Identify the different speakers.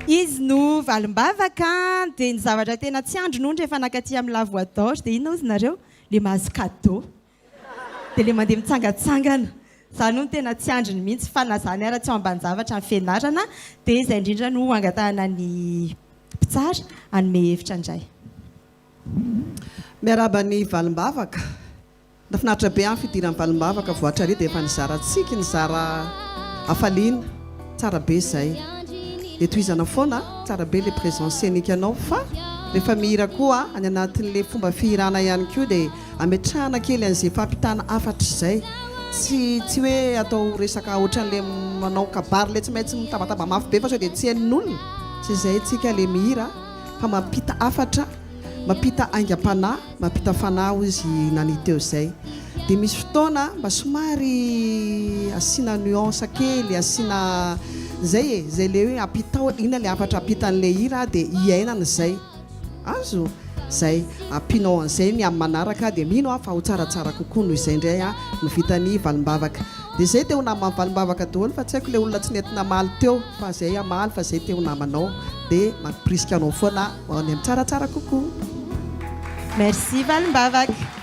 Speaker 1: izy no valim-bavaka dia ny zavatra tena tsy andronondry efa nakaty amin'ny la voitage dia ino izy nareo le mahazo cadeau dia le mandeha mitsangatsangana izany no tena tsy androny mihitsy fa na zany ara tsy ao ambanin-javatra ny fianarana dia izay indrindra no angatahana ny mpitsara anome hevitra indray
Speaker 2: miaraba ny valim-bavaka nafinaritra be any fidiran'ny valim-bavaka voatra re dia efa nizarantsika ny zara hafaliana tsara be izay dia toizana foana tsara be le présencenika anao fa rehefa mihira koa any anatin'le fomba fihirana ihany koa dia ametrahana kely an'izay fampitana afatra izay tsy hoe atao resaka ohatran'le manao kabary le tsy maintsy mitabataba mafy be fa sao dia tsy hain'olona tsy izay tsika le mihira fa mampita afatra mampita aingam-panahy mampita fanahy izy naniteo izay dia misy fotoana mba somary asiana nuance kely asiana zay zay le hoe ampitao ina le afatra ampitan'le hira dia hiainana izay azo zay ampinao an'izay ny amin'ny manaraka dia mino fa ho tsaratsara kokoa noho izay indray no vitany valim-bavaka dia zay teo namany valim-bavaka daholo fa tsy haiko le olona tsy nentina maly teo fa zay amaly fa zay teo namanao dia mampirisika anao foana any amin'ny tsaratsara kokoa
Speaker 1: merci valim-bavaka